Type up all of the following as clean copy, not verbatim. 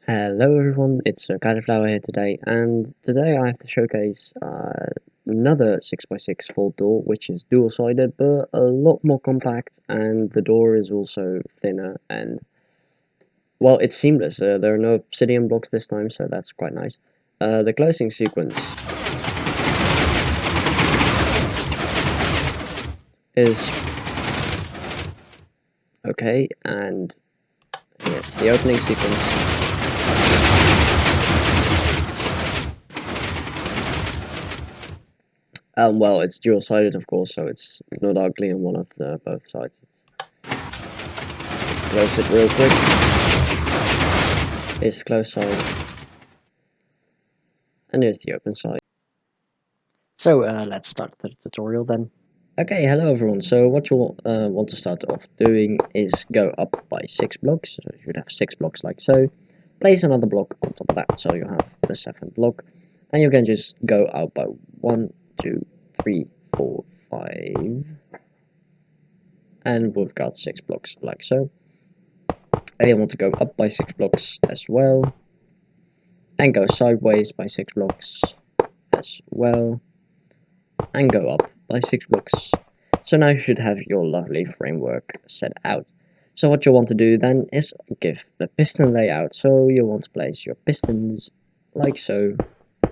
Hello everyone, it's Cauliflower here today, and today I have to showcase another 6x6 full door, which is dual-sided, but a lot more compact, and the door is also thinner, and, well, it's seamless. There are no obsidian blocks this time, so that's quite nice. The closing sequence is okay, and here's the opening sequence. Well, it's dual-sided, of course, so it's not ugly on one of the both sides. Close it real quick. Here's the close side, and here's the open side. So let's start the tutorial then. Okay, hello everyone. So what you'll want to start off doing is go up by 6 blocks. So you should have 6 blocks like so. Place another block on top of that, so you have the 7th block, and you can just go out by 1, 2, 3, 4, 5, and we've got 6 blocks like so. And you want to go up by 6 blocks as well, and go sideways by 6 blocks as well, and go up by 6 blocks. So now you should have your lovely framework set out. So what you want to do then is give the piston layout. So you want to place your pistons like so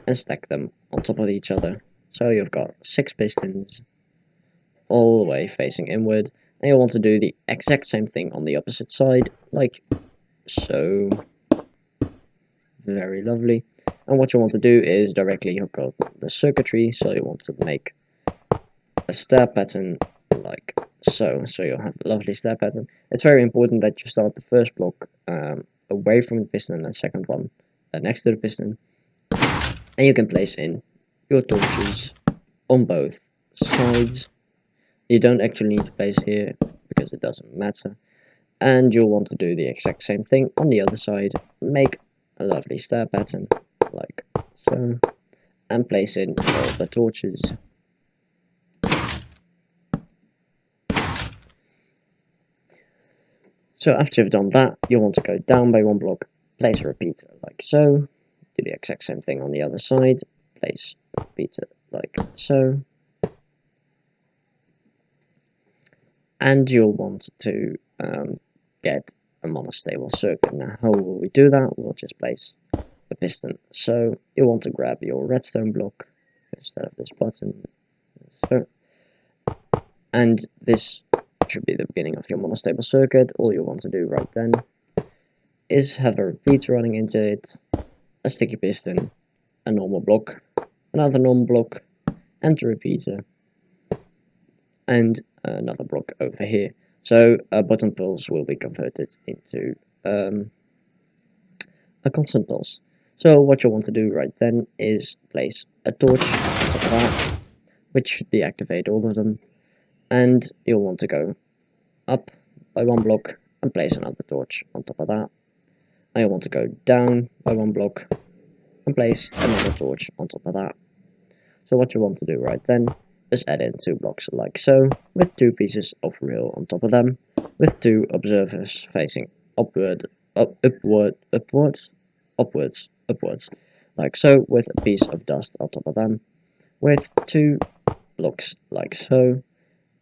and stack them on top of each other. So you've got 6 pistons all the way facing inward, and you want to do the exact same thing on the opposite side like so. Very lovely. And what you want to do is directly hook up the circuitry, so you want to make a stair pattern like so. So you'll have a lovely stair pattern. It's very important that you start the first block away from the piston and the second one next to the piston. And you can place in your torches on both sides. You don't actually need to place here because it doesn't matter. And you'll want to do the exact same thing on the other side. Make a lovely stair pattern like so, and place in all the torches. So after you've done that, you want to go down by 1 block, place a repeater like so, do the exact same thing on the other side, place a repeater like so, and you'll want to get a monostable circuit. Now how will we do that? We'll just place a piston. So you want to grab your redstone block instead of this button, so, and this should be the beginning of your monostable circuit. All you want to do right then is have a repeater running into it, a sticky piston, a normal block, another normal block, and a repeater, and another block over here. So bottom pulse will be converted into a constant pulse. So what you want to do right then is place a torch on top of that, which should deactivate all of them, and you'll want to go up by 1 block and place another torch on top of that. Now you want to go down by 1 block and place another torch on top of that. So what you want to do right then is add in 2 blocks like so, with 2 pieces of rail on top of them, with 2 observers facing upwards, like so, with a piece of dust on top of them, with 2 blocks like so,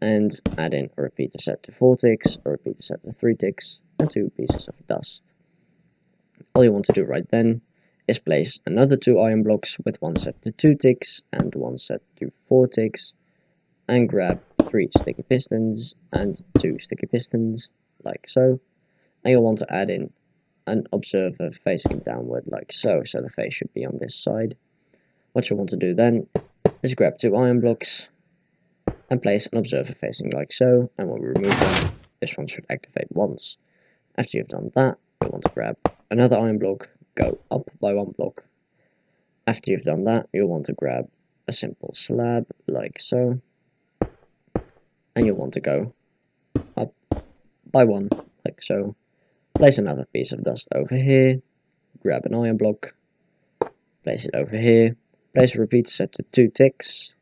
and add in a repeater set to 4 ticks, a repeater set to 3 ticks, and 2 pieces of dust. All you want to do right then is place another 2 iron blocks with 1 set to 2 ticks and 1 set to 4 ticks, and grab 3 sticky pistons and 2 sticky pistons, like so. And you'll want to add in an observer facing downward like so, so the face should be on this side. What you want to do then is grab 2 iron blocks and place an observer facing like so, and when we remove them, this one should activate once. After you've done that, you'll want to grab another iron block, go up by 1 block. After you've done that, you'll want to grab a simple slab like so, and you'll want to go up by 1 like so. Place another piece of dust over here, grab an iron block, place it over here, place a repeater set to 2 ticks,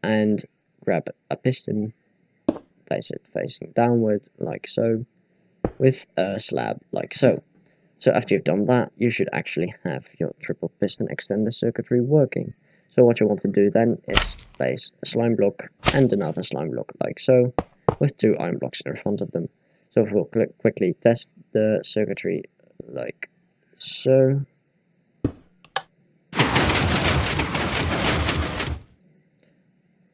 and grab a piston, place it facing downward like so, with a slab like so. So after you've done that, you should actually have your triple piston extender circuitry working. So what you want to do then is place a slime block and another slime block like so, with 2 iron blocks in front of them. So if we'll quickly test the circuitry like so.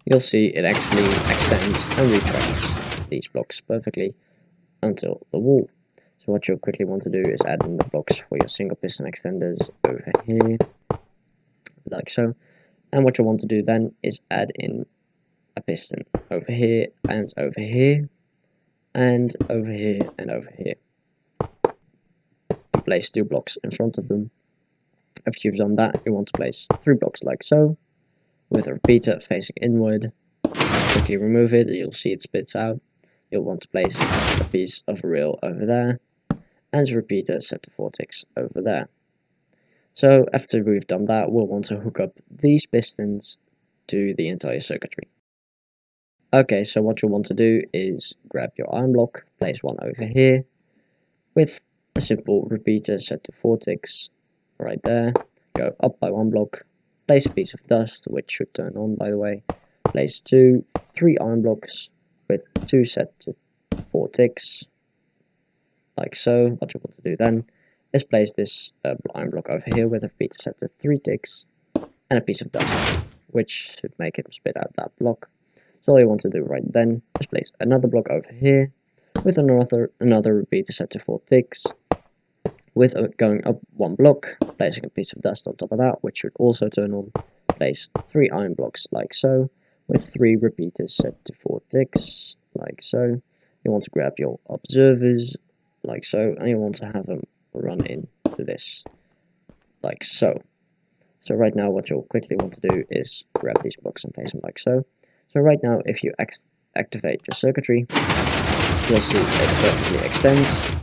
You'll see it actually extends and retracts these blocks perfectly until the wall. So what you'll quickly want to do is add in the blocks for your single piston extenders over here, like so. And what you'll want to do then is add in a piston over here and over here, and over here and over here. And place 2 blocks in front of them. After you've done that, you want to place 3 blocks like so, with a repeater facing inward. Quickly remove it, you'll see it splits out. You'll want to place a piece of rail over there, and a repeater set to 4 ticks over there. So after we've done that, we'll want to hook up these pistons to the entire circuitry. Okay, so what you'll want to do is grab your iron block, place one over here, with a simple repeater set to 4 ticks right there. Go up by 1 block, place a piece of dust, which should turn on by the way, place 3 iron blocks with 2 set to 4 ticks, like so. What you want to do then is place this iron block over here with a repeater set to 3 ticks and a piece of dust, which should make it spit out that block. So all you want to do right then is place another block over here with another repeater set to 4 ticks, with going up 1 block, placing a piece of dust on top of that, which should also turn on. Place 3 iron blocks like so, with 3 repeaters set to 4 ticks, like so. You want to grab your observers, like so, and you want to have them run into this, like so. So right now what you'll quickly want to do is grab these blocks and place them like so. So right now if you activate your circuitry, you'll see it perfectly extends.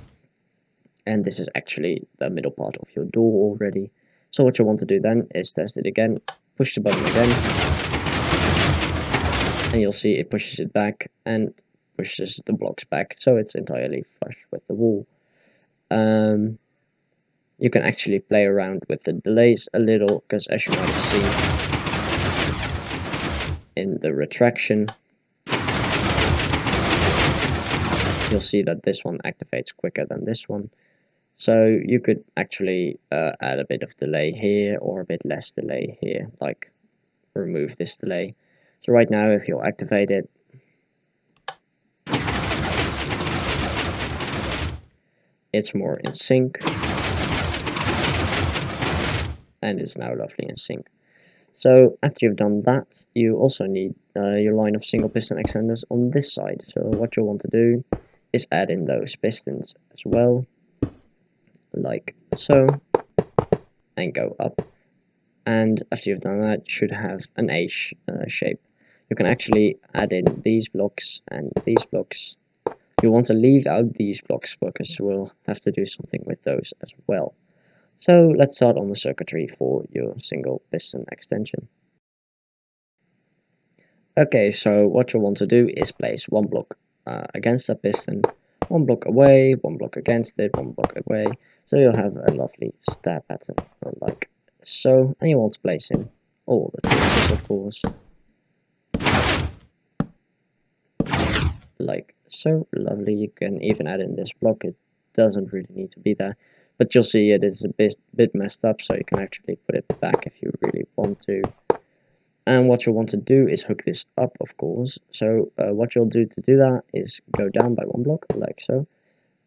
And this is actually the middle part of your door already. So what you want to do then is test it again, push the button again, and you'll see it pushes it back and pushes the blocks back, so it's entirely flush with the wall. You can actually play around with the delays a little, because as you might have seen in the retraction, you'll see that this one activates quicker than this one. So you could actually add a bit of delay here or a bit less delay here, like remove this delay. So right now if you'll activate it, it's more in sync, and it's now lovely in sync. So after you've done that, you also need your line of single piston extenders on this side. So what you'll want to do is add in those pistons as well, like so, and go up. And after you've done that, you should have an H shape. You can actually add in these blocks and these blocks. You want to leave out these blocks because we'll have to do something with those as well. So let's start on the circuitry for your single piston extension. Okay, so what you'll want to do is place 1 block against the piston, 1 block away, 1 block against it, 1 block away, so you'll have a lovely stab pattern like so. And you want to place in all the pieces, of course, like so. Lovely. You can even add in this block, it doesn't really need to be there, but you'll see it is a bit messed up, so you can actually put it back if you really want to. And what you'll want to do is hook this up, of course. So what you'll do to do that is go down by 1 block, like so,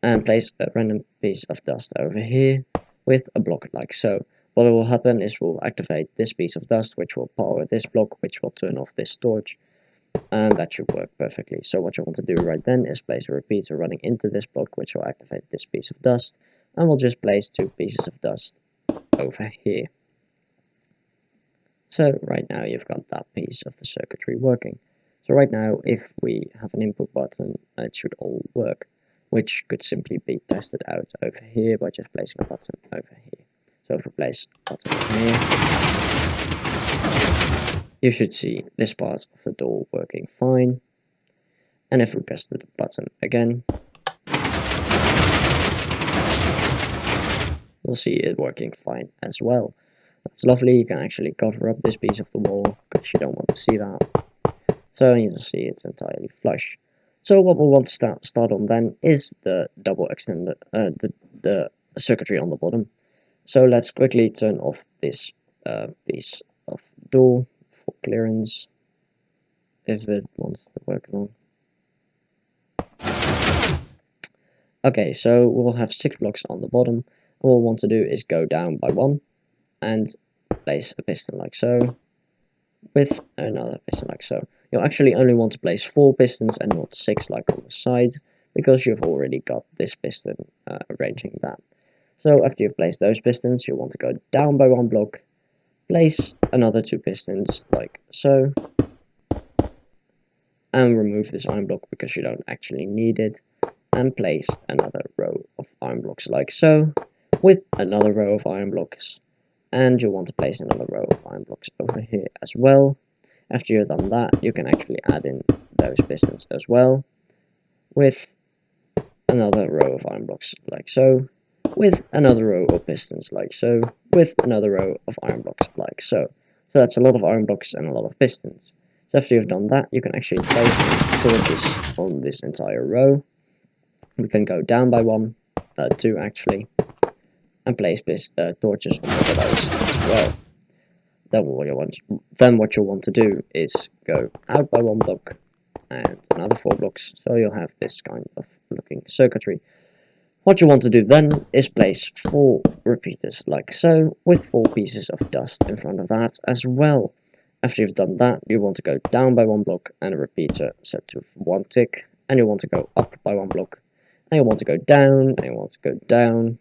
and place a random piece of dust over here with a block like so. What will happen is we'll activate this piece of dust, which will power this block, which will turn off this torch, and that should work perfectly. So what you want to do right then is place a repeater running into this block, which will activate this piece of dust, and we'll just place 2 pieces of dust over here. So right now you've got that piece of the circuitry working. So right now if we have an input button, it should all work, which could simply be tested out over here by just placing a button over here. So if we place a button over here, you should see this part of the door working fine. And if we press the button again, you'll see it working fine as well. That's lovely. You can actually cover up this piece of the wall because you don't want to see that. So you'll see it's entirely flush. So what we'll want to start on then is the double extender, the circuitry on the bottom. So let's quickly turn off this piece of door for clearance, if it wants to work along. Okay, so we'll have 6 blocks on the bottom. What we'll want to do is go down by 1 and place a piston like so, with another piston like so. You'll actually only want to place 4 pistons and not 6 like on the side, because you've already got this piston arranging that. So after you've placed those pistons, you'll want to go down by 1 block, place another 2 pistons like so, and remove this iron block because you don't actually need it, and place another row of iron blocks like so, with another row of iron blocks, and you'll want to place another row of iron blocks over here as well. After you've done that, you can actually add in those pistons as well, with another row of iron blocks like so, with another row of pistons like so, with another row of iron blocks like so. So that's a lot of iron blocks and a lot of pistons. So after you've done that, you can actually place torches on this entire row. We can go down by 2 actually, and place torches on top of those as well. Then what you'll want to do is go out by 1 block and another 4 blocks, so you'll have this kind of looking circuitry. What you want to do then is place 4 repeaters like so, with 4 pieces of dust in front of that as well. After you've done that, you want to go down by 1 block and a repeater set to 1 tick, and you want to go up by 1 block, and you want to go down, and you want to go down,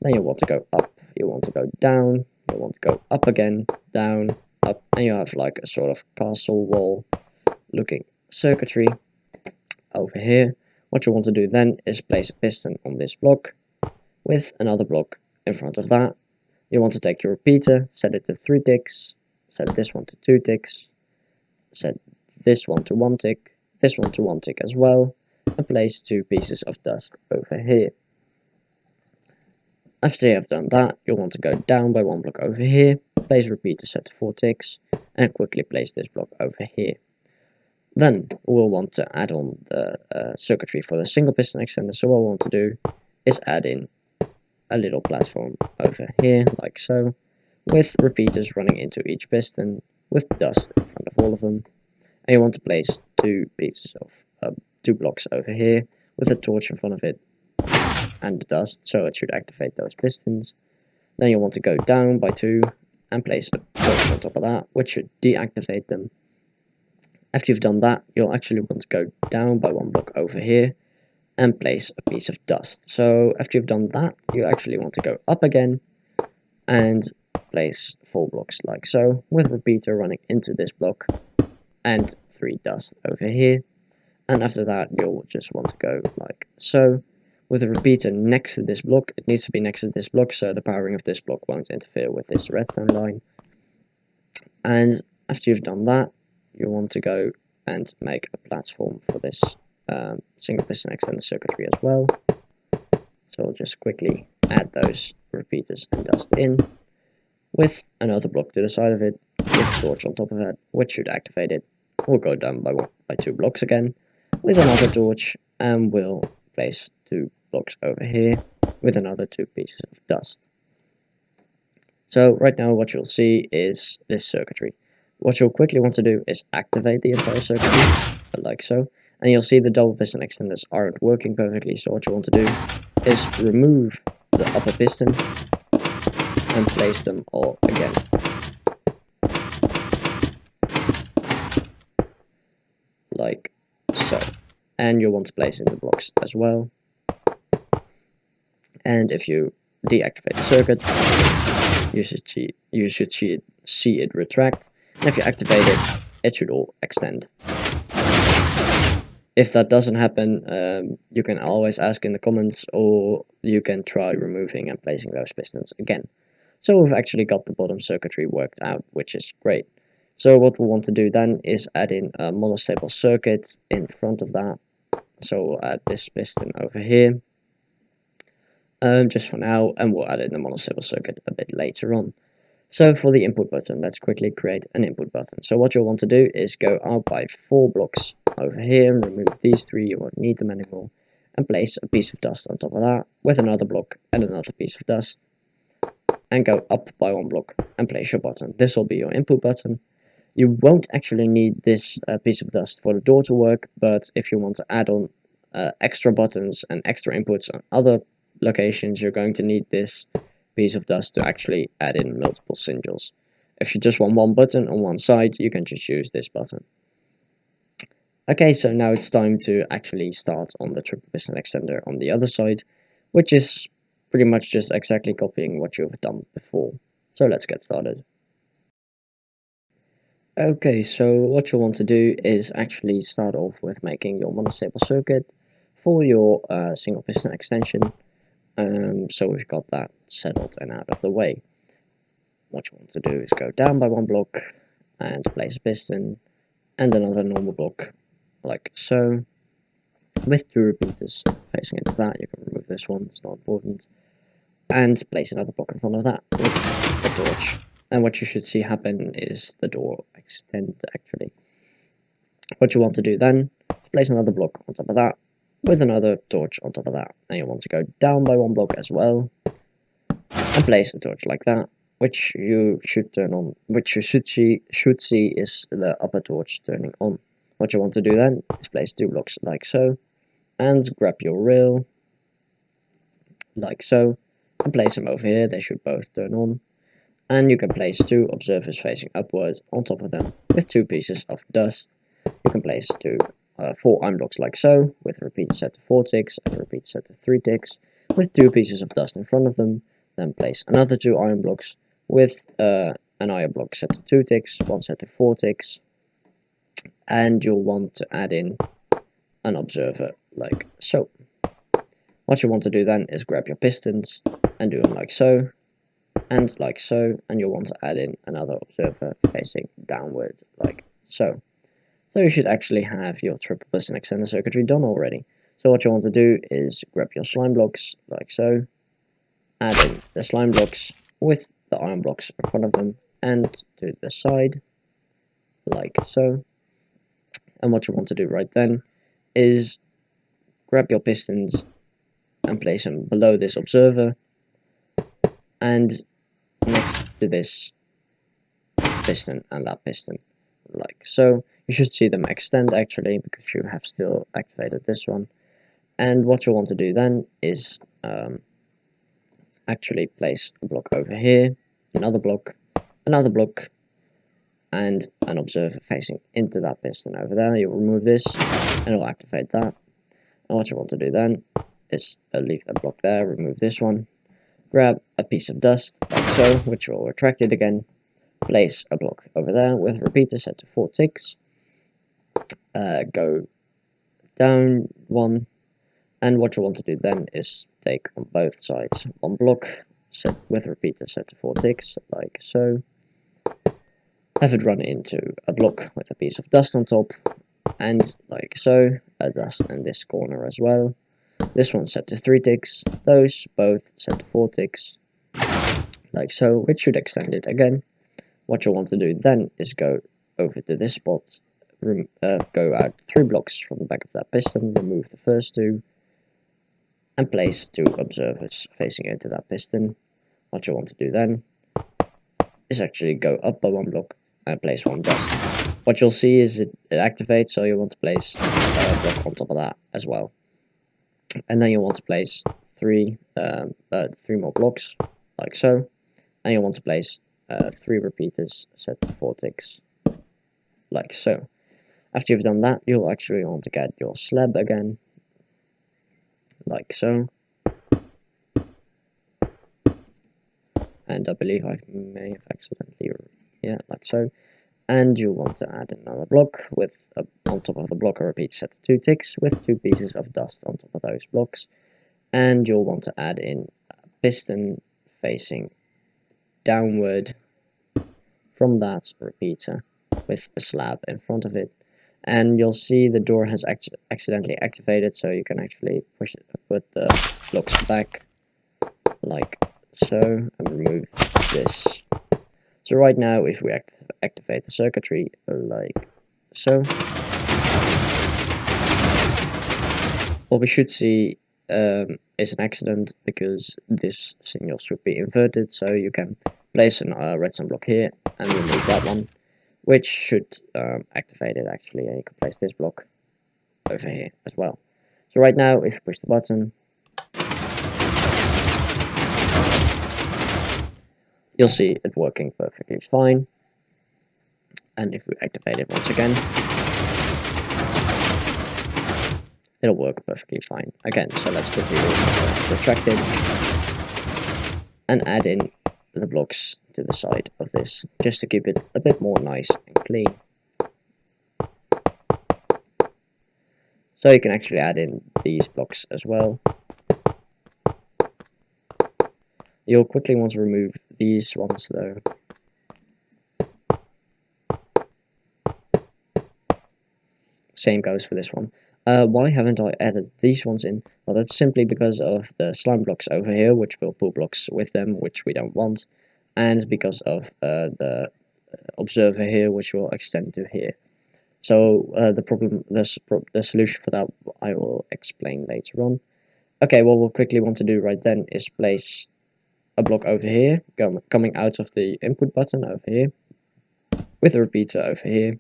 then you want to go up, you want to go down, you want to go up again, down, up, and you have like a sort of castle wall looking circuitry over here. What you want to do then is place a piston on this block with another block in front of that. You want to take your repeater, set it to 3 ticks, set this one to 2 ticks, set this one to 1 tick, this one to 1 tick as well, and place 2 pieces of dust over here. After you have done that, you'll want to go down by 1 block over here, place repeater set to 4 ticks, and quickly place this block over here. Then we'll want to add on the circuitry for the single piston extender. So what we'll want to do is add in a little platform over here, like so, with repeaters running into each piston, with dust in front of all of them. And you want to place 2 pieces of 2 blocks over here, with a torch in front of it, and the dust, so it should activate those pistons. Then you want to go down by 2, and place a torch on top of that, which should deactivate them. After you've done that, you'll actually want to go down by 1 block over here and place a piece of dust. So after you've done that, you actually want to go up again and place 4 blocks like so, with repeater running into this block and 3 dust over here. And after that, you'll just want to go like so, with a repeater next to this block. It needs to be next to this block so the powering of this block won't interfere with this redstone line. And after you've done that, you want to go and make a platform for this single piston extender circuitry as well. So I'll just quickly add those repeaters and dust in, with another block to the side of it, with a torch on top of it, which should activate it. We'll go down by 2 blocks again, with another torch, and we'll place 2 blocks over here, with another 2 pieces of dust. So right now what you'll see is this circuitry. What you'll quickly want to do is activate the entire circuitry, like so, and you'll see the double piston extenders aren't working perfectly, so what you want to do is remove the upper piston and place them all again. Like so. And you'll want to place in the blocks as well. And if you deactivate the circuit, you should see it retract. And if you activate it, it should all extend. If that doesn't happen, you can always ask in the comments, or you can try removing and placing those pistons again. So we've actually got the bottom circuitry worked out, which is great. So what we'll want to do then is add in a monostable circuit in front of that. So we'll add this piston over here, just for now, and we'll add in the monocivil circuit a bit later on. So for the input button, let's quickly create an input button. So what you'll want to do is go out by 4 blocks over here, remove these 3, you won't need them anymore, and place a piece of dust on top of that, with another block and another piece of dust, and go up by 1 block and place your button. This will be your input button. You won't actually need this piece of dust for the door to work, but if you want to add on extra buttons and extra inputs on other locations, you're going to need this piece of dust to actually add in multiple sigils. If you just want one button on one side, you can just use this button. Okay, so now it's time to actually start on the triple piston extender on the other side, which is pretty much just exactly copying what you've done before. So let's get started. Okay, so what you'll want to do is actually start off with making your monostable circuit for your single piston extension. So we've got that settled and out of the way. What you want to do is go down by 1 block and place a piston and another normal block like so, with 2 repeaters facing into that. You can remove this one, it's not important, and place another block in front of that with a torch. And what you should see happen is the door extend actually. What you want to do then is place another block on top of that with another torch on top of that, and you want to go down by 1 block as well and place a torch like that, which you should turn on, which you should see is the upper torch turning on. What you want to do then is place 2 blocks like so, and grab your rail like so, and place them over here. They should both turn on, and you can place 2 observers facing upwards on top of them with 2 pieces of dust. You can place 4 iron blocks like so, with a repeater set to 4 ticks and a repeater set to 3 ticks, with 2 pieces of dust in front of them. Then place another 2 iron blocks with an iron block set to 2 ticks, 1 set to 4 ticks, and you'll want to add in an observer like so. What you want to do then is grab your pistons and do them like so, and like so, and you'll want to add in another observer facing downward like so. So you should actually have your triple piston extender circuitry done already. So what you want to do is grab your slime blocks like so, add in the slime blocks with the iron blocks in front of them and to the side like so. And what you want to do right then is grab your pistons and place them below this observer and next to this piston and that piston like so. You should see them extend actually, because you have still activated this one. And what you want to do then is actually place a block over here, another block, and an observer facing into that piston over there. You'll remove this and it'll activate that. And what you want to do then is leave that block there, remove this one, grab a piece of dust like so, which will retract it again, place a block over there with a repeater set to 4 ticks, go down 1, and what you want to do then is take on both sides 1 block set with a repeater set to 4 ticks like so, have it run into a block with a piece of dust on top, and like so, a dust in this corner as well. This one set to 3 ticks, those both set to 4 ticks like so, which should extend it again. What you'll want to do then is go over to this spot, go out 3 blocks from the back of that piston, remove the first 2, and place 2 observers facing into that piston. What you want to do then is actually go up by 1 block and place 1 dust. What you'll see is it activates, so you want to place a block on top of that as well. And then you'll want to place 3 more blocks like so, and you'll want to place 3 repeaters set to 4 ticks like so. After you've done that, you'll actually want to get your slab again like so, and I believe I may have accidentally, yeah, like so. And you'll want to add another block with on top of the block a repeat set to 2 ticks with 2 pieces of dust on top of those blocks. And you'll want to add in a piston facing downward from that repeater with a slab in front of it. And you'll see the door has accidentally activated, so you can actually push it, put the blocks back like so, and remove this. So right now, if we activate the circuitry like so, what we should see is an accident, because this signal should be inverted. So you can place a redstone block here and remove that one, which should activate it actually, and you can place this block over here as well. So right now, if you push the button, you'll see it working perfectly fine. And if we activate it once again, it'll work perfectly fine again. So let's quickly retract it and add in the blocks to the side of this, just to keep it a bit more nice and clean. So you can actually add in these blocks as well. You'll quickly want to remove these ones though. Same goes for this one. Why haven't I added these ones in? Well, that's simply because of the slime blocks over here, which will pull blocks with them, which we don't want, and because of the observer here, which will extend to here. So the solution for that, I will explain later on. Okay, what we'll quickly want to do right then is place a block over here, coming out of the input button over here, with a repeater over here,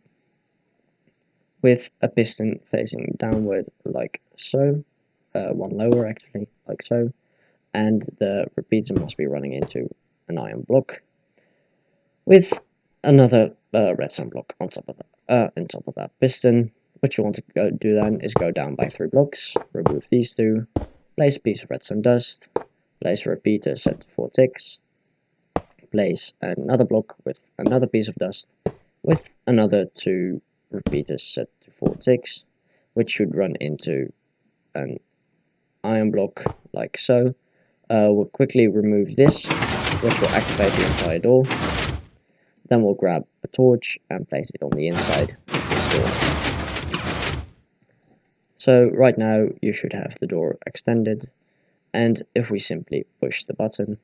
with a piston facing downward like so, one lower actually, like so, and the repeater must be running into an iron block, with another redstone block on top of that piston. What you want to do then is go down by 3 blocks, remove these two, place a piece of redstone dust, place a repeater set to 4 ticks, place another block with another piece of dust, with another 2 repeaters set to 4 ticks, which should run into an iron block like so. We'll quickly remove this, which will activate the entire door. Then we'll grab a torch and place it on the inside of this door. So right now you should have the door extended, and if we simply push the button,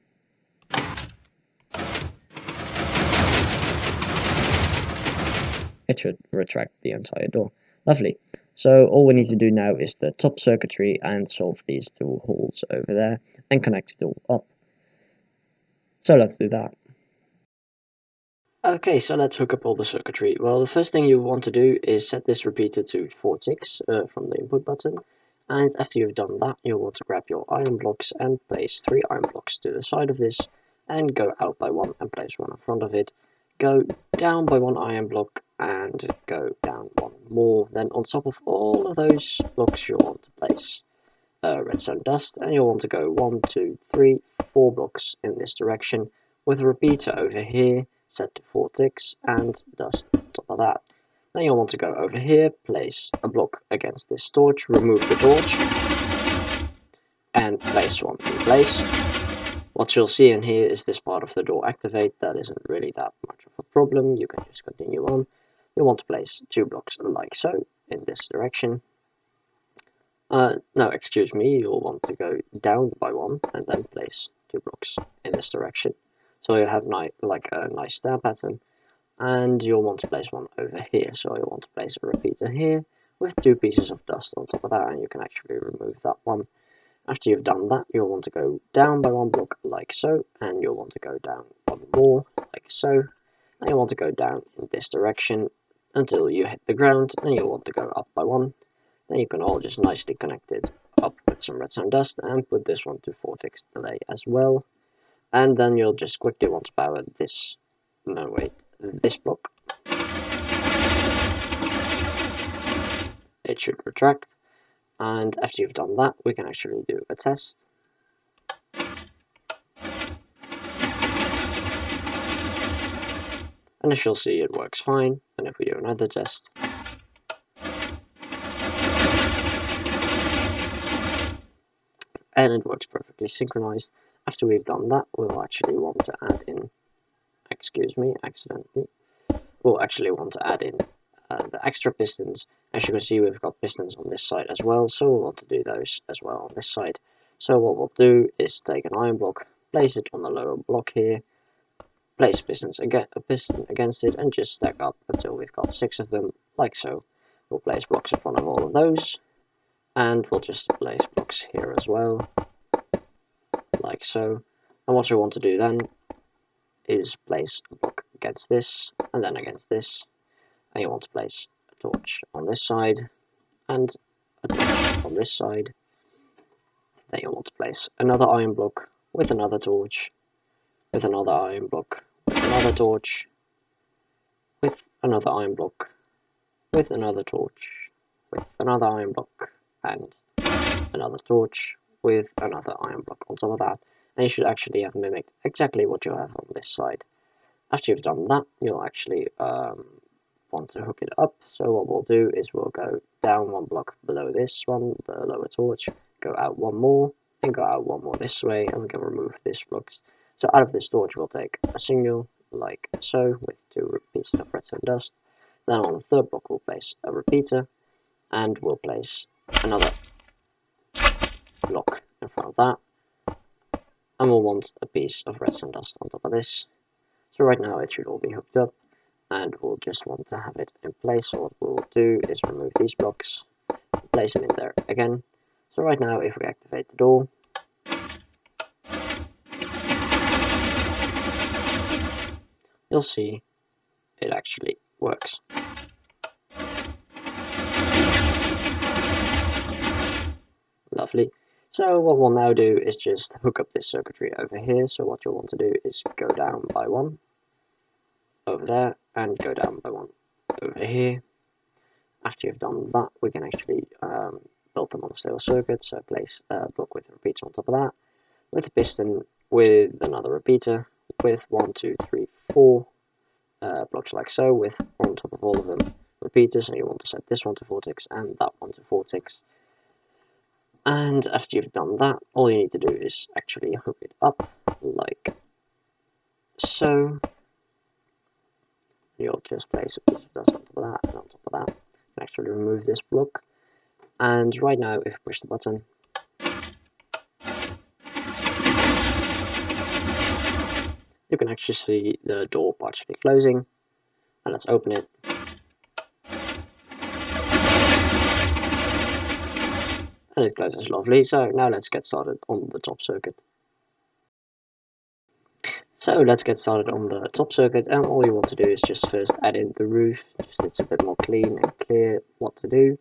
it should retract the entire door. Lovely. So all we need to do now is the top circuitry and solve these 2 holes over there and connect it all up. So let's do that. Okay, so let's hook up all the circuitry. Well, the first thing you want to do is set this repeater to 4 ticks from the input button. And after you've done that, you'll want to grab your iron blocks and place 3 iron blocks to the side of this, and go out by 1 and place 1 in front of it. Go down by 1 iron block and go down 1 more. Then on top of all of those blocks, you'll want to place redstone dust, and you'll want to go 1, 2, 3, 4 blocks in this direction, with a repeater over here set to 4 ticks and dust on top of that. Then you'll want to go over here, place a block against this torch, remove the torch, and place one in place. What you'll see in here is this part of the door activate. That isn't really that much of a problem, you can just continue on. You want to place 2 blocks like so, in this direction. No, excuse me, you'll want to go down by 1 and then place 2 blocks in this direction. So you have like a nice star pattern, and you'll want to place 1 over here. So you'll want to place a repeater here with 2 pieces of dust on top of that, and you can actually remove that one. After you've done that, you'll want to go down by 1 block like so, and you'll want to go down 1 more like so, and you'll want to go down in this direction until you hit the ground, and you'll want to go up by 1. Then you can all just nicely connect it up with some redstone dust and put this one to 4 ticks delay as well. And then you'll just quickly want to power this, this block. It should retract, and after you've done that, we can actually do a test. And as you'll see, it works fine. And if we do another test, and it works perfectly synchronized. After we've done that, we'll actually want to add in, we'll actually want to add in the extra pistons. As you can see, we've got pistons on this side as well, so we'll want to do those as well on this side. So what we'll do is take an iron block, place it on the lower block here, place a piston against it, and just stack up until we've got 6 of them, like so. We'll place blocks in front of all of those, and we'll just place blocks here as well, like so. And what you want to do then is place a block against this, and then against this, and you want to place a torch on this side, and a torch on this side. Then you want to place another iron block with another torch, with another iron block, with another torch, with another iron block, with another torch, with another iron block, and another torch with another iron block on top of that. And you should actually have mimicked exactly what you have on this side. After you've done that, you'll actually want to hook it up. So what we'll do is we'll go down 1 block below this one, the lower torch, go out 1 more, and go out 1 more this way, and we can remove this blocks. So out of this torch we'll take a single, like so, with 2 pieces of redstone dust. Then on the 3rd block we'll place a repeater, and we'll place another block in front of that, and we'll want a piece of redstone dust on top of this. So right now it should all be hooked up, and we'll just want to have it in place. So what we'll do is remove these blocks, place them in there again. So right now if we activate the door, you'll see it actually works. Lovely. So what we'll now do is just hook up this circuitry over here. So what you'll want to do is go down by 1 over there, and go down by 1 over here. After you've done that, we can actually build them on a steel circuit. So place a block with a repeater on top of that, with a piston, with another repeater, with 1, 2, 3, 4 blocks like so, with on top of all of them repeaters. And you want to set this one to 4 ticks and that one to 4 ticks. And after you've done that, all you need to do is actually hook it up like so. You'll just place a piece of dust on top of that, and on top of that, you can actually remove this block. And right now, if you push the button, you can actually see the door partially closing. And let's open it. And it closes lovely. So now let's get started on the top circuit. So let's get started on the top circuit, and all you want to do is just first add in the roof, just so it's a bit more clean and clear what to do.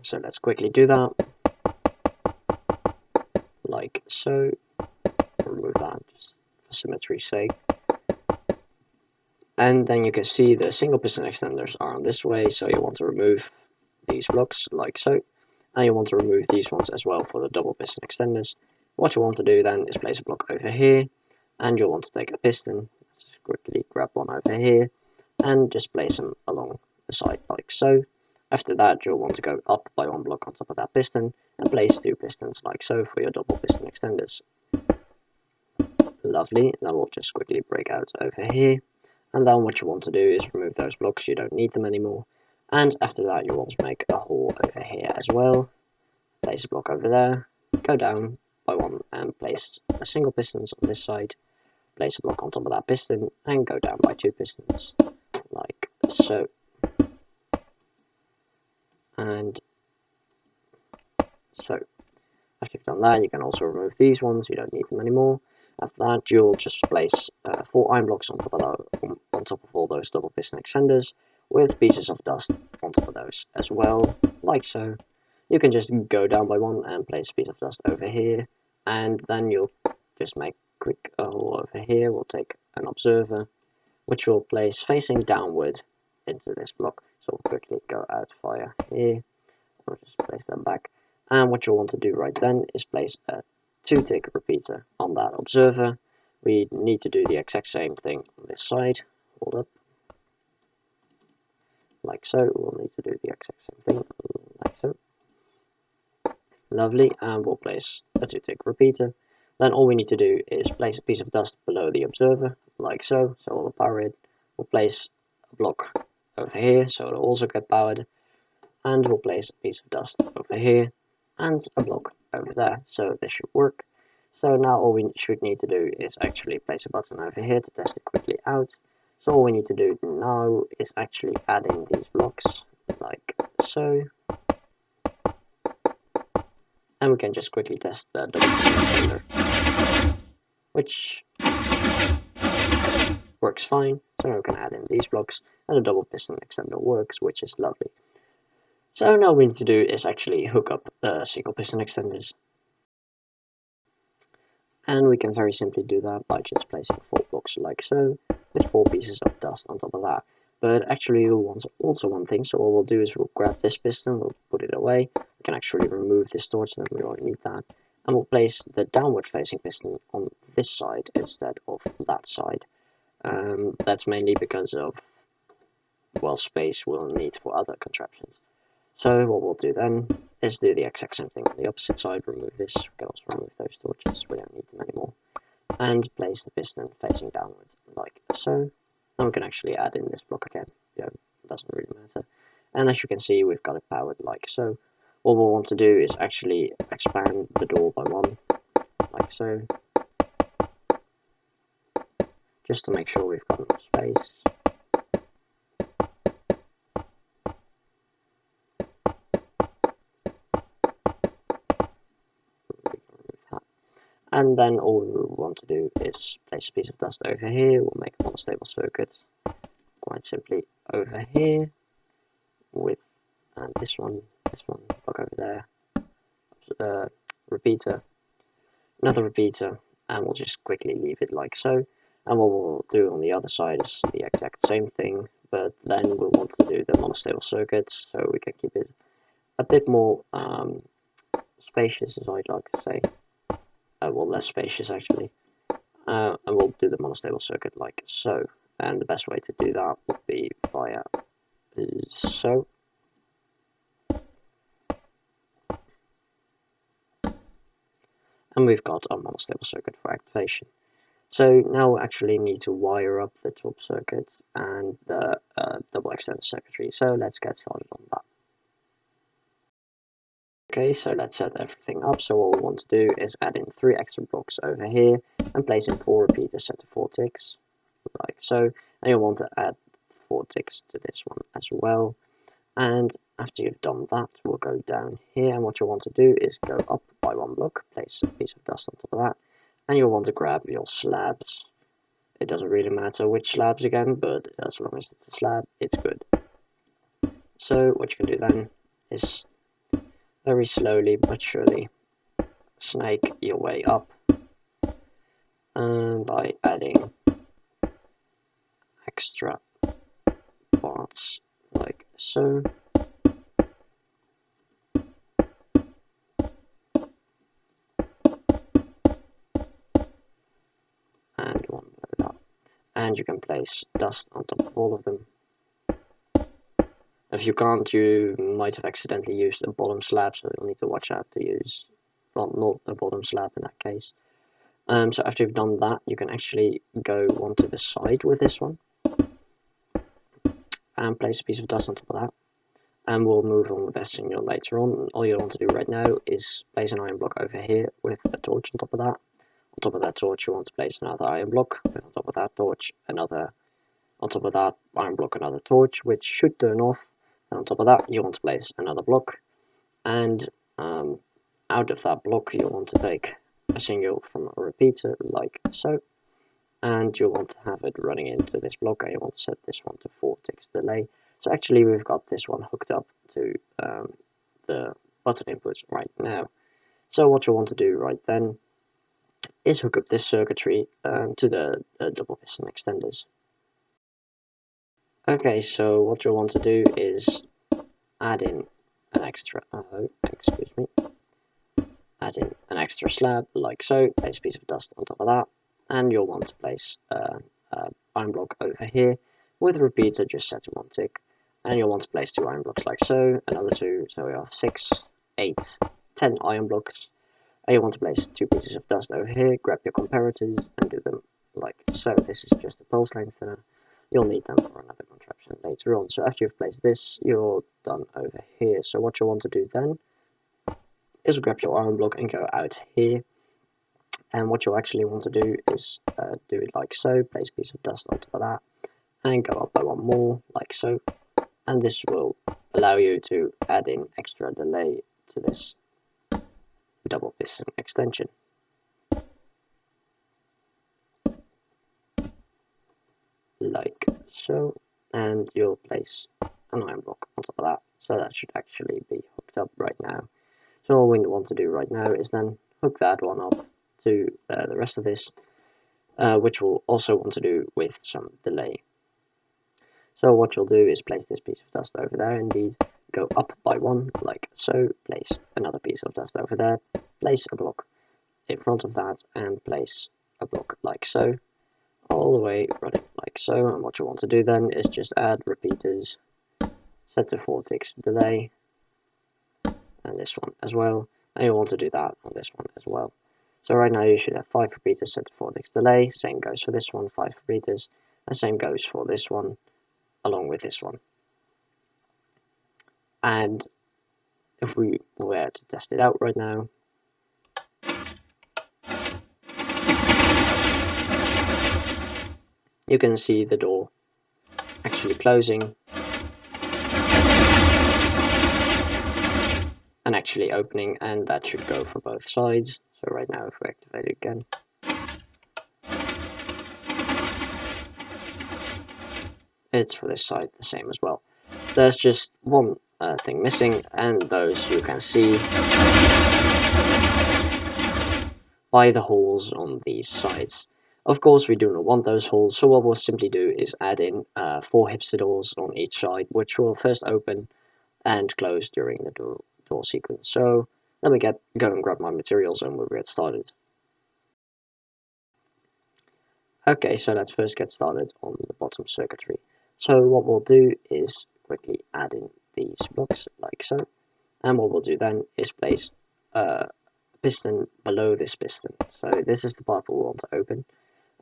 So let's quickly do that, like so. Remove that just for symmetry's sake. And then you can see the single piston extenders are on this way, so you want to remove these blocks like so. And you want to remove these ones as well for the double piston extenders. What you want to do then is place a block over here, and you'll want to take a piston, just quickly grab one over here, and just place them along the side like so. After that, you'll want to go up by 1 block on top of that piston, and place 2 pistons like so for your double piston extenders. Lovely, then we'll just quickly break out over here, and then what you want to do is remove those blocks, you don't need them anymore. And after that, you want to make a hole over here as well. Place a block over there, go down by 1 and place a single pistons on this side. Place a block on top of that piston and go down by 2 pistons, like so. And so, after you've done that, you can also remove these ones, you don't need them anymore. After that, you'll just place 4 iron blocks on top of all those double piston extenders, with pieces of dust on top of those as well, like so. You can just go down by 1 and place a piece of dust over here, and then you'll just make quick a hole over here. We'll take an observer, which we'll place facing downward into this block. So we'll quickly go out fire here. We'll just place that back. And what you'll want to do right then is place a 2-tick repeater on that observer. We need to do the exact same thing on this side. Hold up. Like so. We'll need to do the exact same thing. Like so. Lovely. And we'll place a 2-tick repeater. Then all we need to do is place a piece of dust below the observer, like so. So we'll power it. We'll place a block over here, so it'll also get powered. And we'll place a piece of dust over here, and a block over there. So this should work. So now all we should need to do is actually place a button over here to test it quickly out. So all we need to do now is actually add in these blocks, like so. And we can just quickly test the double piston extender, which works fine. So now we can add in these blocks, and the double piston extender works, which is lovely. So now we need to do is actually hook up the single piston extenders. And we can very simply do that by just placing 4 blocks like so, with 4 pieces of dust on top of that. But actually you'll want also one thing, so what we'll do is we'll grab this piston, we'll put it away, we can actually remove this torch, then we don't need that, and we'll place the downward facing piston on this side instead of that side. That's mainly because of, well, space we'll need for other contraptions. So what we'll do then is do the exact same thing on the opposite side, remove this, we can also remove those torches, we don't need them anymore, and place the piston facing downwards, like so. Now we can actually add in this block again, it doesn't really matter. And as you can see, we've got it powered like so. What we'll want to do is actually expand the door by 1, like so, just to make sure we've got enough space. And then all we want to do is place a piece of dust over here. We'll make a monostable circuit quite simply over here with this one, block over there, repeater, another repeater, and we'll just quickly leave it like so. And what we'll do on the other side is the exact same thing, but then we'll want to do the monostable circuit so we can keep it a bit more spacious, as I'd like to say. Well, less spacious actually. And we'll do the monostable circuit like so. And the best way to do that would be via so. And we've got our monostable circuit for activation. So now we actually need to wire up the top circuit and the double extender circuitry. So let's get started on that. Okay, so let's set everything up. So what we want to do is add in 3 extra blocks over here and place in 4 repeaters set to 4 ticks, like so. And you'll want to add 4 ticks to this one as well. And after you've done that, we'll go down here, and what you'll want to do is go up by 1 block, place a piece of dust on top of that, and you'll want to grab your slabs. It doesn't really matter which slabs again, but as long as it's a slab, it's good. So what you can do then is very slowly but surely snake your way up, and by adding extra parts like so. And one like that. And you can place dust on top of all of them. If you can't, you might have accidentally used a bottom slab, so you'll need to watch out to use, well, not a bottom slab in that case. So after you've done that, you can actually go onto the side with this one and place a piece of dust on top of that. And we'll move on with that signal later on. All you want to do right now is place an iron block over here with a torch on top of that. On top of that torch, you want to place another iron block with on top of that torch, another, on top of that iron block, another torch, which should turn off. And on top of that, you want to place another block, and out of that block, you want to take a signal from a repeater, like so, and you want to have it running into this block, and you want to set this one to 4 ticks delay. So actually, we've got this one hooked up to the button inputs right now. So what you want to do right then is hook up this circuitry to the double piston extenders. Okay, so what you'll want to do is add in an extra, add in an extra slab like so, place a piece of dust on top of that, and you'll want to place an iron block over here with a repeater just set to 1 tick, and you'll want to place 2 iron blocks like so, another 2, so we have 6, 8, 10 iron blocks, and you want to place 2 pieces of dust over here, grab your comparators and do them like so. This is just a pulse lengthener. You'll need them for another contraption later on. So after you've placed this, you're done over here. So what you'll want to do then is grab your iron block and go out here And what you'll actually want to do is do it like so, place a piece of dust on top of that, and go up by one more, like so. And this will allow you to add in extra delay to this double piston extension. Like so. And you'll place an iron block on top of that. So that should actually be hooked up right now. So all we want to do right now is then hook that one up to the rest of this, which we'll also want to do with some delay. So what you'll do is place this piece of dust over there, indeed, go up by one, like so, place another piece of dust over there, place a block in front of that, and place a block like so, all the way running like so. And what you want to do then is just add repeaters, set to 4 ticks delay, and this one as well, and you want to do that on this one as well. So right now you should have 5 repeaters set to 4 ticks delay, same goes for this one, 5 repeaters, and same goes for this one, along with this one. And if we were to test it out right now, you can see the door actually closing and actually opening, and that should go for both sides. So right now if we activate it again, it's for this side the same as well. There's just one thing missing, and those you can see by the holes on these sides. Of course we do not want those holes, so what we'll simply do is add in 4 hipster doors on each side, which will first open and close during the door sequence. So let me go and grab my materials and we'll get started. Okay, so let's first get started on the bottom circuitry. So what we'll do is quickly add in these blocks like so, and what we'll do then is place a piston below this piston. So this is the part we want to open.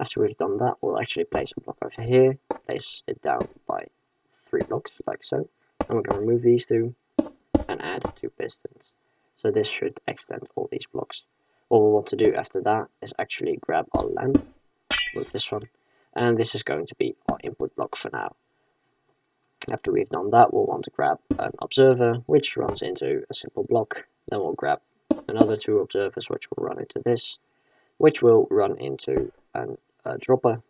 After we've done that, we'll actually place a block over here, place it down by 3 blocks like so, and we're going to remove these 2 and add 2 pistons. So this should extend all these blocks. What we'll want to do after that is actually grab our lamp with this one, and this is going to be our input block for now. After we've done that, we'll want to grab an observer which runs into a simple block, then we'll grab another 2 observers which will run into this, which will run into a dropper,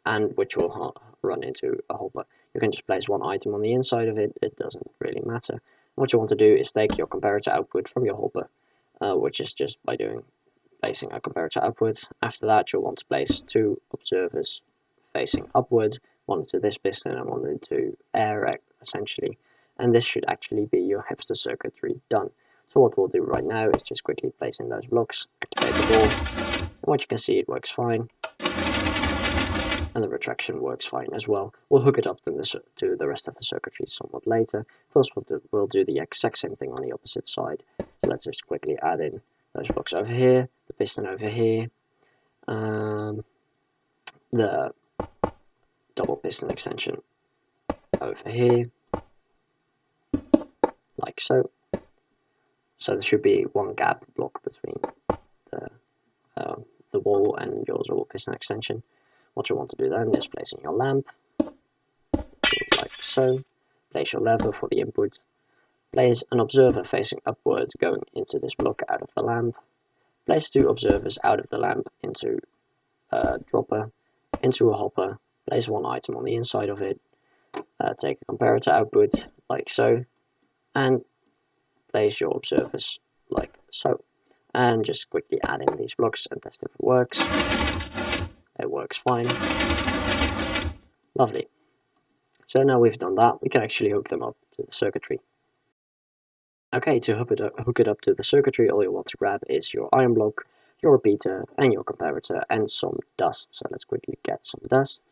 and which will run into a hopper. You can just place one item on the inside of it, it doesn't really matter. What you want to do is take your comparator output from your hopper, which is just by placing a comparator output. After that you'll want to place 2 observers facing upward, one into this piston and one into air essentially, and this should actually be your hipster circuitry done. So what we'll do right now is just quickly place in those blocks, activate the door, and what you can see, it works fine. And the retraction works fine as well. We'll hook it up to the rest of the circuitry somewhat later. First we'll do the exact same thing on the opposite side. So let's just quickly add in those blocks over here, the piston over here, the double piston extension over here, like so. So there should be one gap block between the wall and your double piston extension. What you want to do then is place in your lamp, like so, place your lever for the input, place an observer facing upward going into this block out of the lamp, place 2 observers out of the lamp into a dropper, into a hopper, place 1 item on the inside of it, take a comparator output, like so, and place your observers like so. And just quickly add in these blocks and test if it works. It works fine. Lovely. So now we've done that, we can actually hook them up to the circuitry. Okay, to hook it up to the circuitry, all you want to grab is your iron block, your repeater, and your comparator, and some dust. So let's quickly get some dust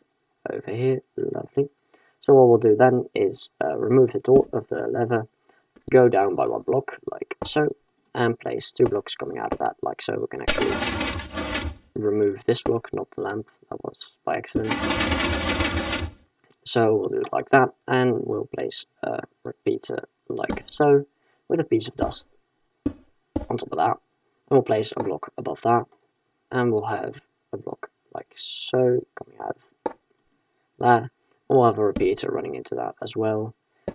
over here. Lovely. So what we'll do then is remove the door of the lever, go down by 1 block, like so, and place 2 blocks coming out of that, like so. We can actually remove this block, not the lamp, that was by accident. So we'll do it like that, and we'll place a repeater like so, with a piece of dust on top of that, and we'll place a block above that, and we'll have a block like so coming out of that, and we'll have a repeater running into that as well.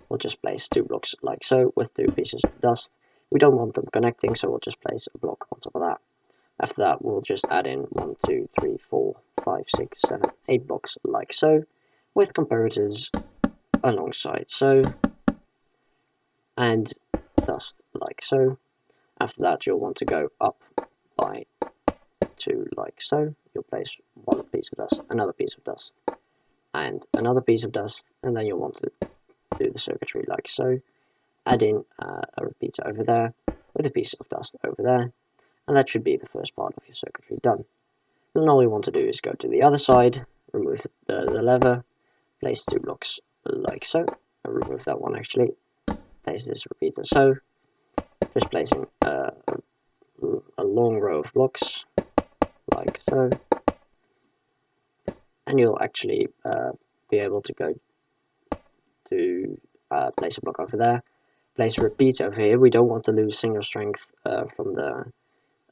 We'll just place 2 blocks like so with 2 pieces of dust. We don't want them connecting, so we'll just place a block on top of that. After that, we'll just add in 1, 2, 3, 4, 5, 6, 7, 8 blocks like so, with comparators alongside so, and dust like so. After that, you'll want to go up by 2 like so. You'll place 1 piece of dust, another piece of dust, and another piece of dust, and then you'll want to do the circuitry like so. Add in a repeater over there with a piece of dust over there, and that should be the first part of your circuitry done. Then all you want to do is go to the other side, remove the lever, place 2 blocks like so. I'll remove that one actually. Place this repeater so. Just placing a long row of blocks like so, and you'll actually be able to go to place a block over there, place a repeater over here. We don't want to lose single strength from the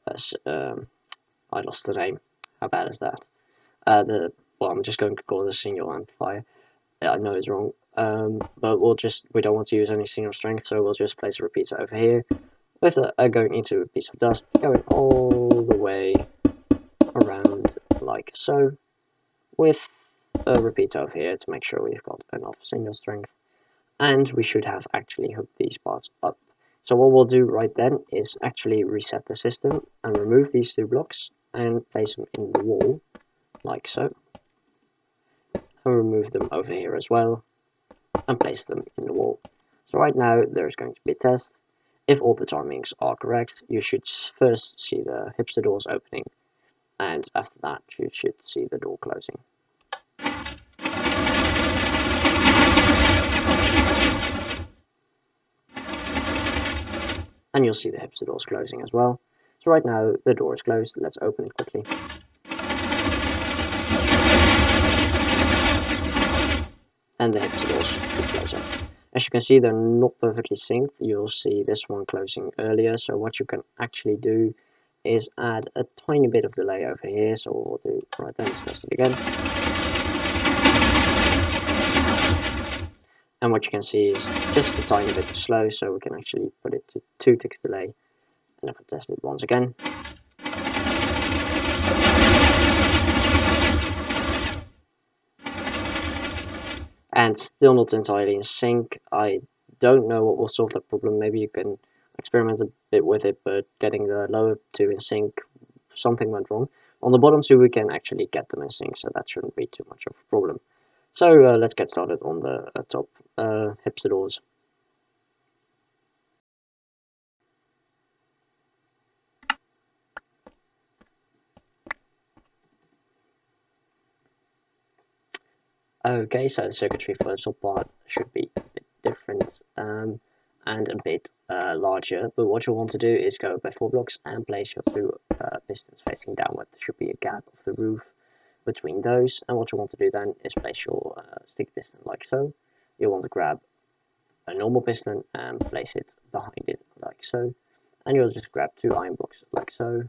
I lost the name. How bad is that? Well, I'm just going to call it a single amplifier. I know it's wrong, but we don't want to use any single strength, so we'll just place a repeater over here with going into a piece of dust, going all the way around like so, with a repeater over here to make sure we've got enough single strength, and we should have actually hooked these parts up. So what we'll do right then is actually reset the system and remove these 2 blocks and place them in the wall like so, and remove them over here as well and place them in the wall. So right now there's going to be a test. If all the timings are correct, you should first see the hipster doors opening, and after that you should see the door closing. And you'll see the hipster doors closing as well. So right now the door is closed. Let's open it quickly. And the hipster doors should close up. As you can see, they're not perfectly synced. You'll see this one closing earlier. So what you can actually do is add a tiny bit of delay over here. So what we'll do right then is test it again. And what you can see is just a tiny bit slow, so we can actually put it to 2 ticks delay. And if I test it once again, and still not entirely in sync. I don't know what will solve that problem. Maybe you can experiment a bit with it, but getting the lower 2 in sync, something went wrong. On the bottom 2 we can actually get them in sync, so that shouldn't be too much of a problem. So let's get started on the top hipster doors. Okay, so the circuitry for the top part should be a bit different and a bit larger, but what you'll want to do is go by 4 blocks and place your 2 pistons facing downward. There should be a gap of the roof between those, and what you want to do then is place your stick piston like so. You'll want to grab a normal piston and place it behind it like so, and you'll just grab 2 iron blocks like so,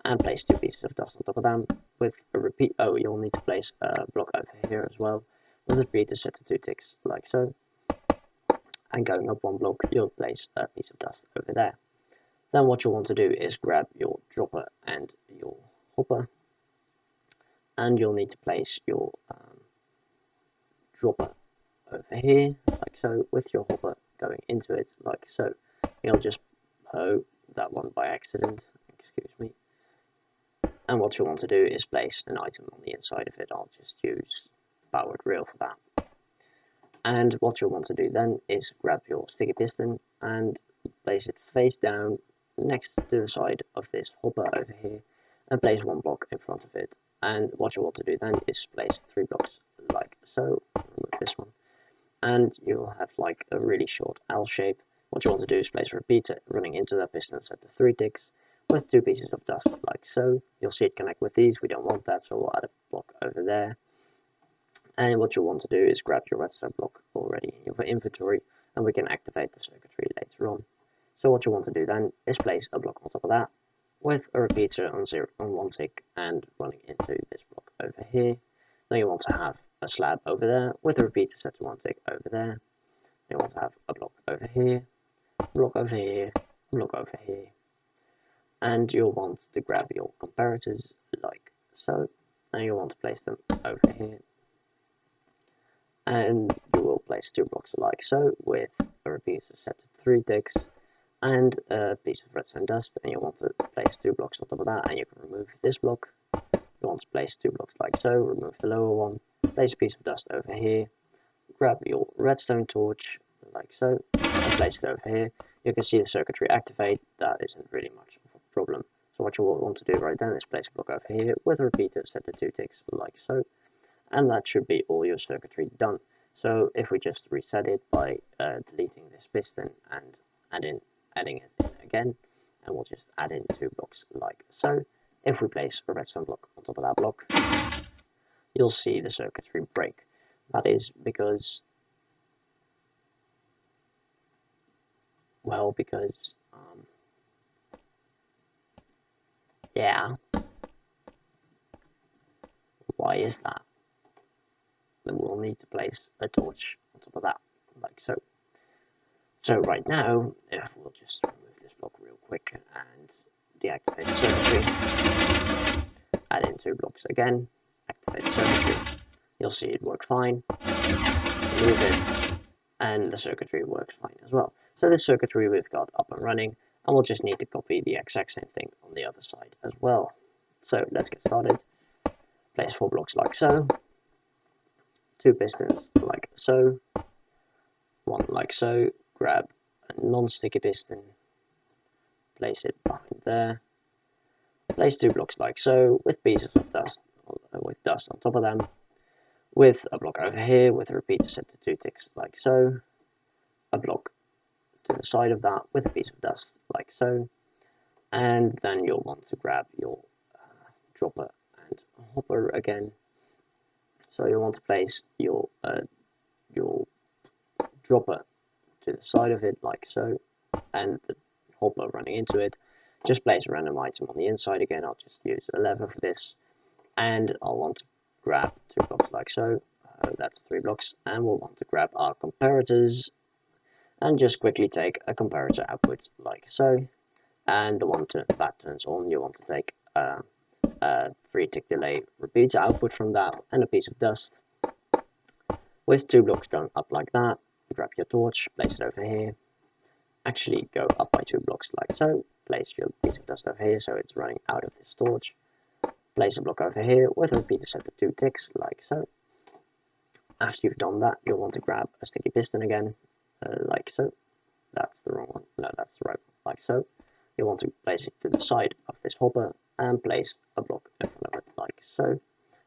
and place 2 pieces of dust on top of them with a repeat. Oh, you'll need to place a block over here as well with a repeater set to 2 ticks like so, and going up 1 block you'll place a piece of dust over there. Then what you'll want to do is grab your dropper and your hopper, and you'll need to place your dropper over here like so, with your hopper going into it like so. You'll just that one by accident, excuse me. And what you'll want to do is place an item on the inside of it. I'll just use powered reel for that. And what you'll want to do then is grab your sticky piston and place it face down next to the side of this hopper over here, and place 1 block in front of it. And what you want to do then is place 3 blocks like so. Remove this one, and you'll have like a really short L shape. What you want to do is place a repeater running into that piston set to 3 ticks with 2 pieces of dust like so. You'll see it connect with these. We don't want that, so we'll add a block over there. And what you'll want to do is grab your redstone block already in your inventory, and we can activate the circuitry later on. So what you want to do then is place a block on top of that, with a repeater on one tick and running into this block over here. Then you want to have a slab over there with a repeater set to one tick over there. You want to have a block over here, block over here, block over here. And you'll want to grab your comparators like so. And you'll want to place them over here. And you will place two blocks like so with a repeater set to 3 ticks and a piece of redstone dust, and you want to place two blocks on top of that, and you can remove this block. You want to place two blocks like so, remove the lower one, place a piece of dust over here, grab your redstone torch like so, and place it over here. You can see the circuitry activate. That isn't really much of a problem. So what you will want to do right then is place a block over here with a repeater set to 2 ticks like so, and that should be all your circuitry done. So if we just reset it by deleting this piston and adding it in again, and we'll just add in 2 blocks like so. If we place a redstone block on top of that block, you'll see the circuitry break. That is because, well, yeah. Why is that? Then we'll need to place a torch on top of that, like so. So right now, if we'll just remove this block real quick and deactivate the circuitry, add in 2 blocks again, activate the circuitry, you'll see it work fine, remove it, and the circuitry works fine as well. So this circuitry we've got up and running, and we'll just need to copy the exact same thing on the other side as well. So let's get started. Place 4 blocks like so, 2 pistons like so, 1 like so, grab a non-sticky piston, place it behind there, place 2 blocks like so, with pieces of dust, with dust on top of them, with a block over here, with a repeater set to 2 ticks like so, a block to the side of that, with a piece of dust like so, and then you'll want to grab your dropper and hopper again. So you'll want to place your dropper to the side of it like so, and the hopper running into it. Just place a random item on the inside again. I'll just use a lever for this, and I'll want to grab 2 blocks like so. That's 3 blocks, and we'll want to grab our comparators and just quickly take a comparator output like so, and the one that turns on, you want to take a 3-tick delay repeater output from that and a piece of dust. With 2 blocks going up like that, grab your torch, place it over here, actually go up by 2 blocks like so, place your piece of dust over here so it's running out of this torch, place a block over here with a repeater set to 2 ticks like so. After you've done that, you'll want to grab a sticky piston again, like so. That's the wrong one, no, that's the right one, like so. You want to place it to the side of this hopper and place a block in front of it like so.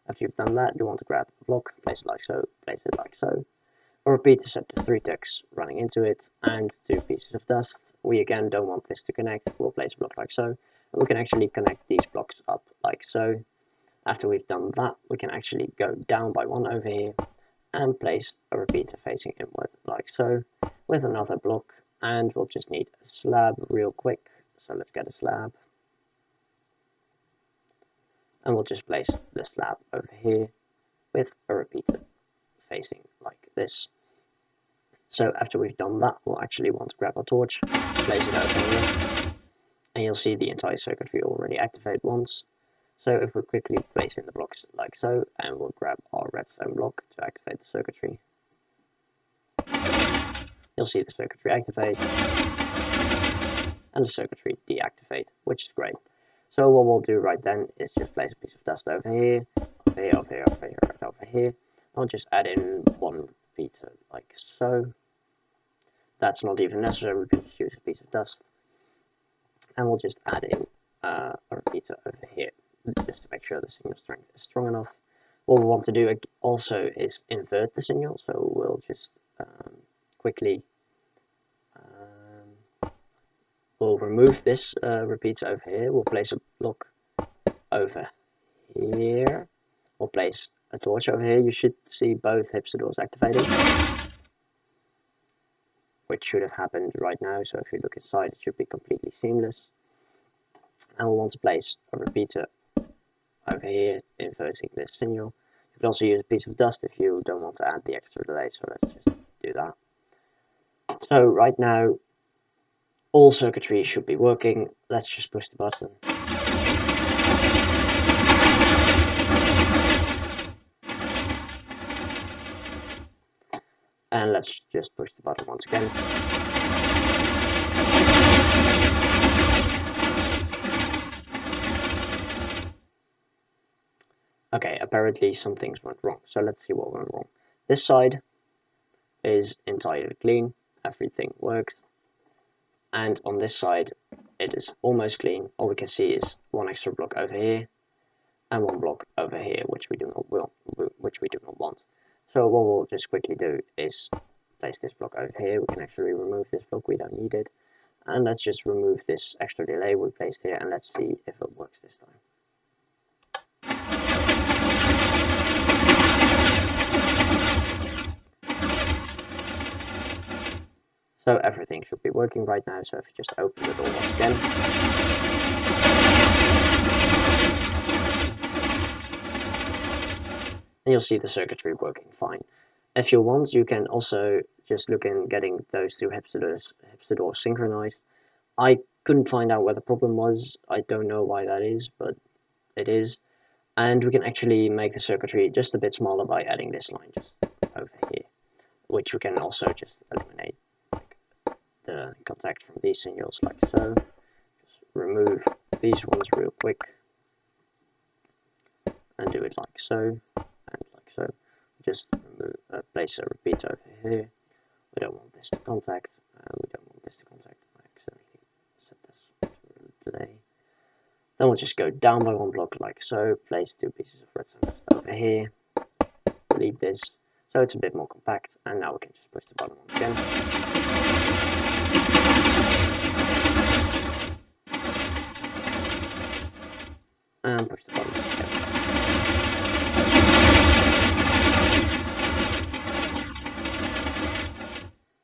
After you've done that, you want to grab a block, place it like so, place it like so. A repeater set to 3 ticks running into it, and 2 pieces of dust. We again don't want this to connect, we'll place a block like so, and we can actually connect these blocks up like so. After we've done that, we can actually go down by 1 over here, and place a repeater facing inward like so, with another block, and we'll just need a slab real quick, so let's get a slab. And we'll just place the slab over here with a repeater facing like this. So after we've done that, we'll actually want to grab our torch, place it over here, and you'll see the entire circuitry already activate once. So if we quickly place in the blocks like so, and we'll grab our redstone block to activate the circuitry, you'll see the circuitry activate, and the circuitry deactivate, which is great. So what we'll do right then is just place a piece of dust over here, over here, over here, over here, right over here. I'll just add in 1 repeater like so. That's not even necessary, we can just use a piece of dust. And we'll just add in a repeater over here, just to make sure the signal strength is strong enough. What we want to do also is invert the signal, so we'll just quickly we'll remove this repeater over here, we'll place a block over here, we'll place a torch over here. You should see both Hipster Doors activated, which should have happened right now, so if you look inside it should be completely seamless. and we'll want to place a repeater over here, inverting this signal. You could also use a piece of dust if you don't want to add the extra delay, so let's just do that. So right now, all circuitry should be working. Let's just push the button. And let's just push the button once again. Okay, apparently some things went wrong, so let's see what went wrong. This side is entirely clean, everything worked. And on this side, it is almost clean. All we can see is one extra block over here, and one block over here, which we do not want. So what we'll just quickly do is place this block over here. We can actually remove this block, we don't need it. And let's just remove this extra delay we placed here, and let's see if it works this time. So everything should be working right now, so if you just open the door once again. And you'll see the circuitry working fine. If you want, you can also just look in getting those two Hipster Doors synchronized. I couldn't find out where the problem was. I don't know why that is, but it is. And we can actually make the circuitry just a bit smaller by adding this line just over here, which we can also just eliminate the contact from these signals like so. Just remove these ones real quick and do it like so and like so. Just remove, place a repeater over here. We don't want this to contact. We don't want this to contact. I accidentally set this to delay. Then we'll just go down by one block like so. Place two pieces of redstone just over here. Delete this so it's a bit more compact. And now we can just push the button once again. And push the button again.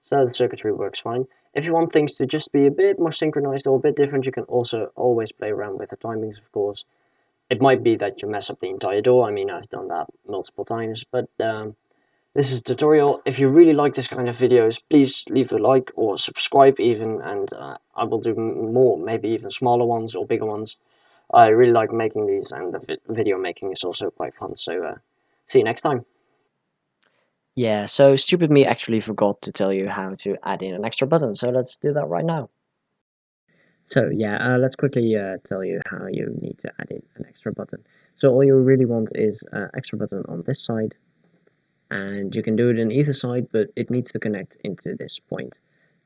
So the circuitry works fine. If you want things to just be a bit more synchronized or a bit different, you can also always play around with the timings, of course. It might be that you mess up the entire door. I mean, I've done that multiple times, but this is a tutorial. If you really like this kind of videos, please leave a like or subscribe even, and I will do more, maybe even smaller ones or bigger ones. I really like making these, and the video making is also quite fun, so see you next time. Yeah, so stupid me actually forgot to tell you how to add in an extra button, so let's do that right now. So yeah, let's quickly tell you how you need to add in an extra button. So all you really want is an extra button on this side, and you can do it on either side, but it needs to connect into this point.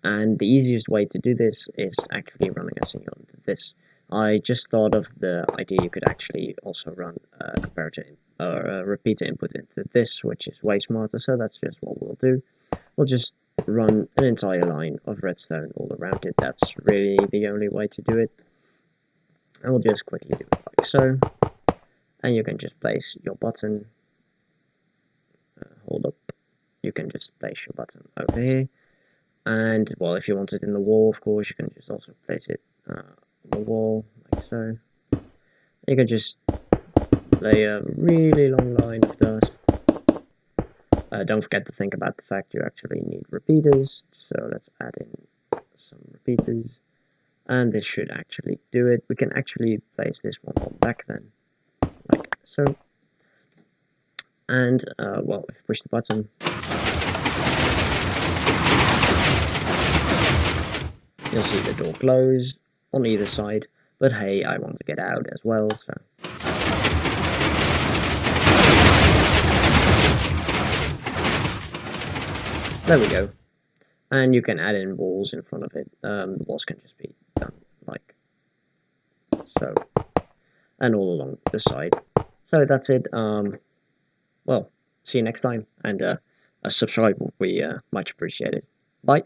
And the easiest way to do this is actually running a signal into this. I just thought of the idea you could actually also run a comparator or a repeater input into this, which is way smarter, so that's just what we'll do. We'll just run an entire line of redstone all around it. That's really the only way to do it. And we'll just quickly do it like so. And you can just place your button. Hold up. You can just place your button over here. And, well, if you want it in the wall, of course, you can just also place it on the wall, like so. You can just lay a really long line of dust. Don't forget to think about the fact you actually need repeaters, so let's add in some repeaters. And this should actually do it. We can actually place this one on back then, like so. And, well, if you push the button, you'll see the door close on either side, but hey, I want to get out as well, so. There we go. And you can add in walls in front of it. The walls can just be done like so. And all along the side. So that's it. Well, see you next time, and a subscribe would be much appreciated. Bye.